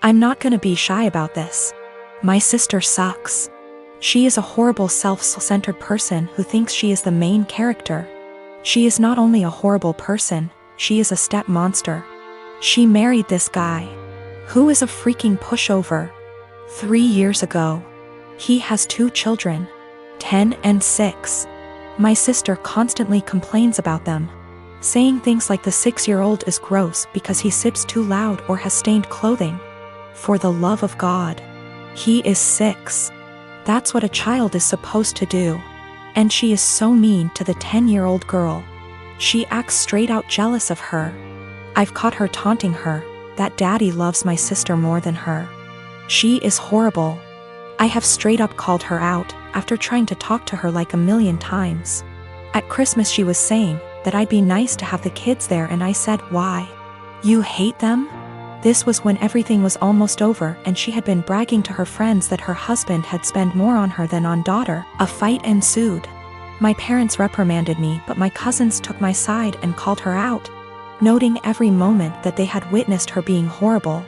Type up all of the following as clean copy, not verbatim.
I'm not gonna be shy about this. My sister sucks. She is a horrible self-centered person who thinks she is the main character. She is not only a horrible person, she is a step monster. She married this guy, who is a freaking pushover. 3 years ago. He has 2 children, 10 and 6. My sister constantly complains about them, saying things like the 6-year-old is gross because he sips too loud or has stained clothing. For the love of God. He is 6. That's what a child is supposed to do. And she is so mean to the 10-year-old girl. She acts straight out jealous of her. I've caught her taunting her, that daddy loves my sister more than her. She is horrible. I have straight up called her out, after trying to talk to her like a million times. At Christmas she was saying that I'd be nice to have the kids there, and I said, why? You hate them? This was when everything was almost over and she had been bragging to her friends that her husband had spent more on her than on daughter. A fight ensued. My parents reprimanded me, but my cousins took my side and called her out, noting every moment that they had witnessed her being horrible.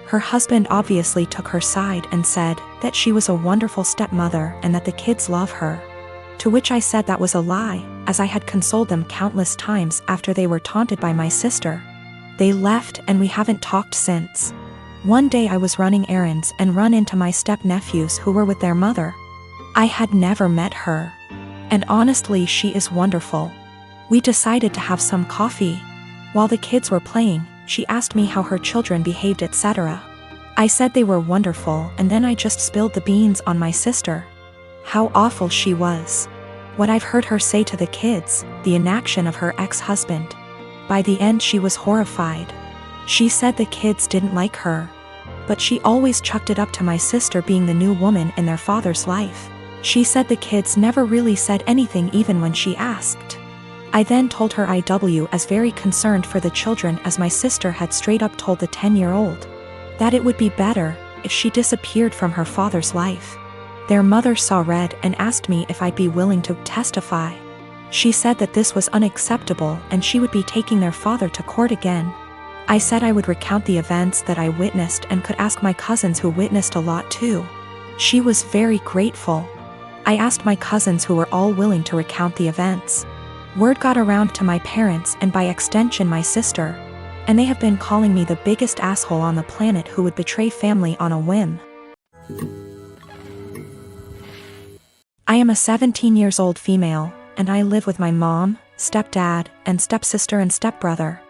Her husband obviously took her side and said that she was a wonderful stepmother and that the kids love her. To which I said that was a lie, as I had consoled them countless times after they were taunted by my sister. They left and we haven't talked since. One day I was running errands and run into my step-nephews who were with their mother. I had never met her. And honestly, she is wonderful. We decided to have some coffee. While the kids were playing, she asked me how her children behaved, etc. I said they were wonderful, and then I just spilled the beans on my sister. How awful she was. What I've heard her say to the kids, the inaction of her ex-husband. By the end she was horrified. She said the kids didn't like her. But she always chucked it up to my sister being the new woman in their father's life. She said the kids never really said anything even when she asked. I then told her I was very concerned for the children, as my sister had straight up told the 10-year-old that it would be better if she disappeared from her father's life. Their mother saw red and asked me if I'd be willing to testify. She said that this was unacceptable and she would be taking their father to court again. I said I would recount the events that I witnessed and could ask my cousins who witnessed a lot too. She was very grateful. I asked my cousins who were all willing to recount the events. Word got around to my parents and by extension my sister, and they have been calling me the biggest asshole on the planet who would betray family on a whim. I am a 17-year-old female, and I live with my mom, stepdad, and stepsister and stepbrother.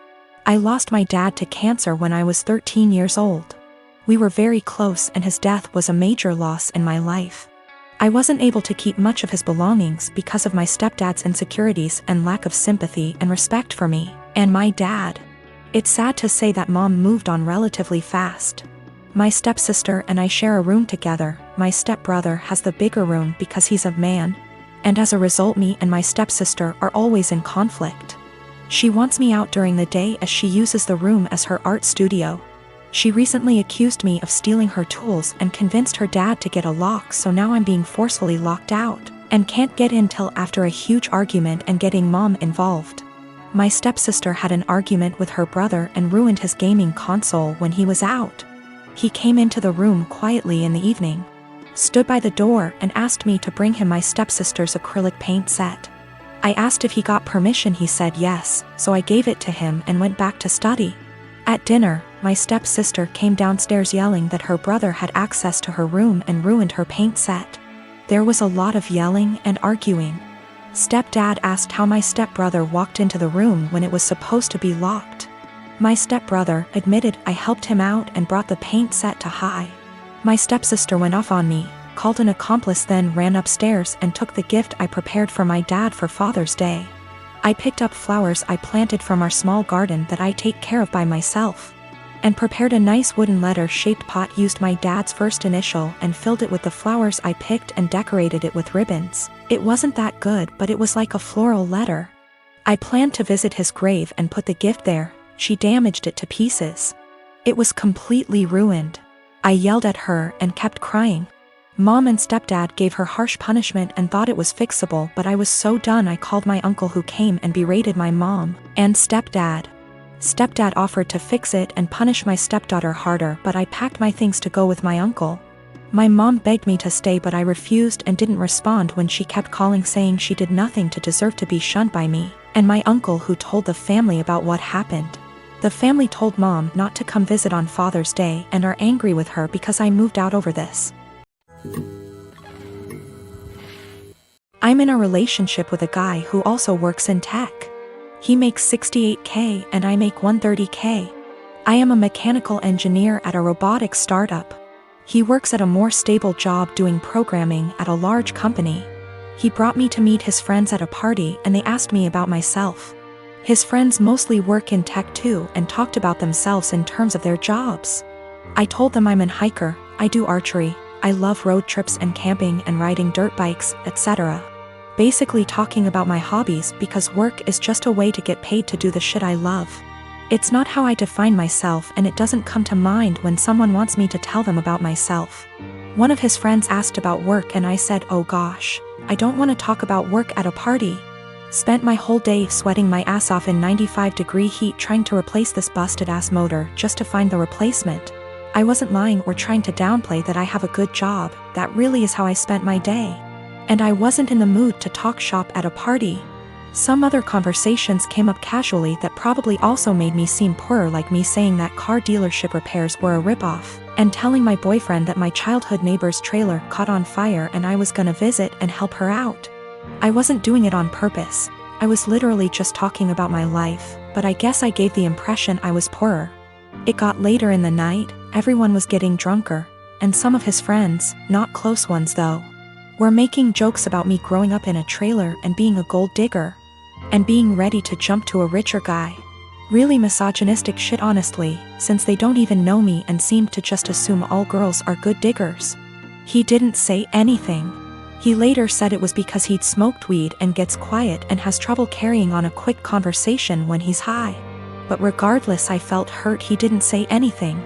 I lost my dad to cancer when I was 13 years old. We were very close and his death was a major loss in my life. I wasn't able to keep much of his belongings because of my stepdad's insecurities and lack of sympathy and respect for me and my dad. It's sad to say that mom moved on relatively fast. My stepsister and I share a room together. My stepbrother has the bigger room because he's a man, and as a result me and my stepsister are always in conflict. She wants me out during the day as she uses the room as her art studio. She recently accused me of stealing her tools and convinced her dad to get a lock, so now I'm being forcefully locked out and can't get in till after a huge argument and getting mom involved. My stepsister had an argument with her brother and ruined his gaming console when he was out. He came into the room quietly in the evening, stood by the door and asked me to bring him my stepsister's acrylic paint set. I asked if he got permission. He said yes, so I gave it to him and went back to study. At dinner, my stepsister came downstairs yelling that her brother had access to her room and ruined her paint set. There was a lot of yelling and arguing. Stepdad asked how my stepbrother walked into the room when it was supposed to be locked. My stepbrother admitted I helped him out and brought the paint set to high. My stepsister went off on me, called an accomplice, then ran upstairs and took the gift I prepared for my dad for Father's Day. I picked up flowers I planted from our small garden that I take care of by myself, and prepared a nice wooden letter-shaped pot, used my dad's first initial and filled it with the flowers I picked and decorated it with ribbons. It wasn't that good, but it was like a floral letter. I planned to visit his grave and put the gift there. She damaged it to pieces. It was completely ruined. I yelled at her and kept crying. Mom and stepdad gave her harsh punishment and thought it was fixable, but I was so done I called my uncle, who came and berated my mom and stepdad. Stepdad offered to fix it and punish my stepdaughter harder, but I packed my things to go with my uncle. My mom begged me to stay, but I refused and didn't respond when she kept calling saying she did nothing to deserve to be shunned by me and my uncle, who told the family about what happened. The family told Mom not to come visit on Father's Day and are angry with her because I moved out over this. I'm in a relationship with a guy who also works in tech. He makes $68K and I make $130K. I am a mechanical engineer at a robotics startup. He works at a more stable job doing programming at a large company. He brought me to meet his friends at a party and they asked me about myself. His friends mostly work in tech too and talked about themselves in terms of their jobs. I told them I'm a hiker, I do archery, I love road trips and camping and riding dirt bikes, etc. Basically talking about my hobbies, because work is just a way to get paid to do the shit I love. It's not how I define myself, and it doesn't come to mind when someone wants me to tell them about myself. One of his friends asked about work and I said, oh gosh, I don't want to talk about work at a party. Spent my whole day sweating my ass off in 95-degree heat trying to replace this busted ass motor just to find the replacement. I wasn't lying or trying to downplay that I have a good job, that really is how I spent my day. And I wasn't in the mood to talk shop at a party. Some other conversations came up casually that probably also made me seem poorer, like me saying that car dealership repairs were a ripoff, and telling my boyfriend that my childhood neighbor's trailer caught on fire and I was gonna visit and help her out. I wasn't doing it on purpose, I was literally just talking about my life, but I guess I gave the impression I was poorer. It got later in the night, everyone was getting drunker, and some of his friends, not close ones though, were making jokes about me growing up in a trailer and being a gold digger, and being ready to jump to a richer guy. Really misogynistic shit honestly, since they don't even know me and seem to just assume all girls are good diggers. He didn't say anything. He later said it was because he'd smoked weed and gets quiet and has trouble carrying on a quick conversation when he's high. But regardless, I felt hurt he didn't say anything.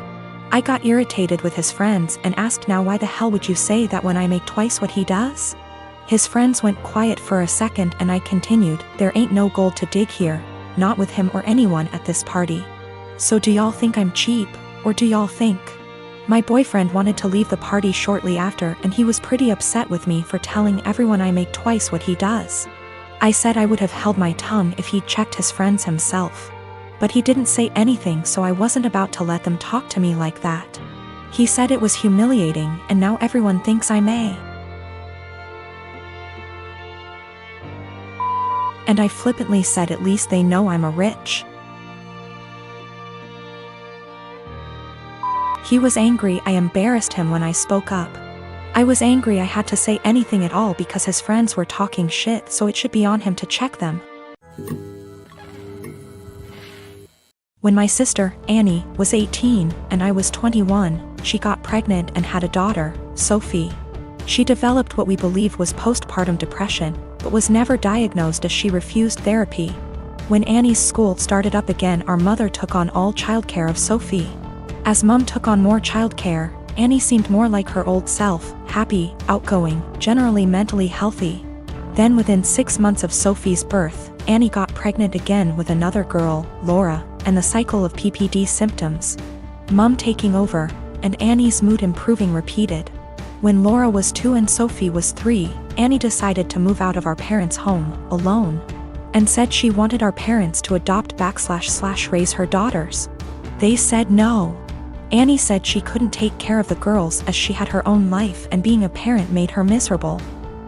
I got irritated with his friends and asked, now why the hell would you say that when I make twice what he does? His friends went quiet for a second and I continued, there ain't no gold to dig here, not with him or anyone at this party. So do y'all think I'm cheap, or do y'all think? My boyfriend wanted to leave the party shortly after and he was pretty upset with me for telling everyone I make twice what he does. I said I would have held my tongue if he'd checked his friends himself. But he didn't say anything, so I wasn't about to let them talk to me like that. He said it was humiliating and now everyone thinks I'm a. And I flippantly said at least they know I'm a rich. He was angry. I embarrassed him when I spoke up. I was angry I had to say anything at all because his friends were talking shit, so it should be on him to check them. When my sister, Annie, was 18 and I was 21, she got pregnant and had a daughter, Sophie. She developed what we believe was postpartum depression, but was never diagnosed as she refused therapy. When Annie's school started up again, our mother took on all childcare of Sophie. As Mom took on more childcare, Annie seemed more like her old self, happy, outgoing, generally mentally healthy. Then within 6 months of Sophie's birth, Annie got pregnant again with another girl, Laura, and the cycle of PPD symptoms. Mom taking over, and Annie's mood improving repeated. When Laura was 2 and Sophie was 3, Annie decided to move out of our parents' home, alone, and said she wanted our parents to adopt/raise her daughters. They said no. Annie said she couldn't take care of the girls as she had her own life and being a parent made her miserable.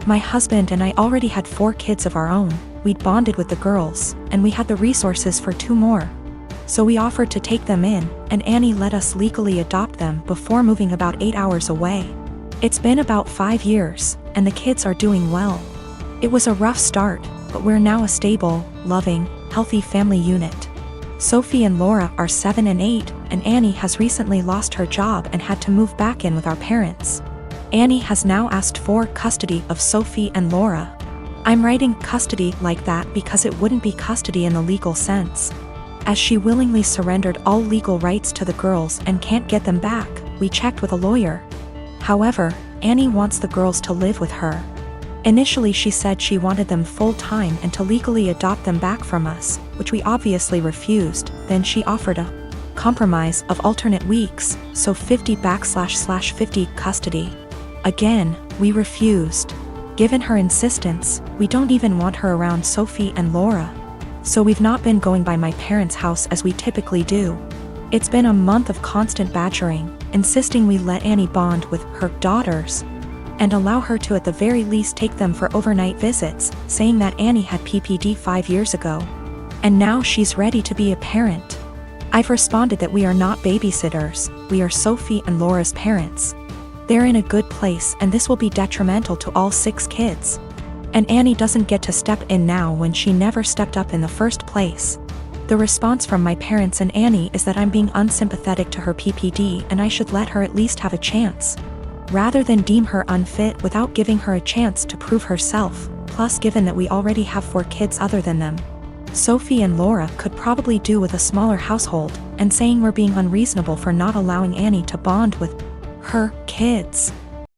My husband and I already had 4 kids of our own, we'd bonded with the girls, and we had the resources for 2 more. So we offered to take them in, and Annie let us legally adopt them before moving about 8 hours away. It's been about 5 years, and the kids are doing well. It was a rough start, but we're now a stable, loving, healthy family unit. Sophie and Laura are 7 and 8, and Annie has recently lost her job and had to move back in with our parents. Annie has now asked for custody of Sophie and Laura. I'm writing custody like that because it wouldn't be custody in the legal sense. As she willingly surrendered all legal rights to the girls and can't get them back, we checked with a lawyer. However, Annie wants the girls to live with her. Initially she said she wanted them full-time and to legally adopt them back from us, which we obviously refused. Then she offered a compromise of alternate weeks, so 50/50 custody. Again, we refused. Given her insistence, we don't even want her around Sophie and Laura. So we've not been going by my parents' house as we typically do. It's been a month of constant badgering, insisting we let Annie bond with her daughters and allow her to at the very least take them for overnight visits, saying that Annie had PPD 5 years ago. And now she's ready to be a parent. I've responded that we are not babysitters, we are Sophie and Laura's parents. They're in a good place and this will be detrimental to all 6 kids. And Annie doesn't get to step in now when she never stepped up in the first place. The response from my parents and Annie is that I'm being unsympathetic to her PPD and I should let her at least have a chance, rather than deem her unfit without giving her a chance to prove herself. Plus, given that we already have 4 kids other than them, Sophie and Laura could probably do with a smaller household, and saying we're being unreasonable for not allowing Annie to bond with her kids.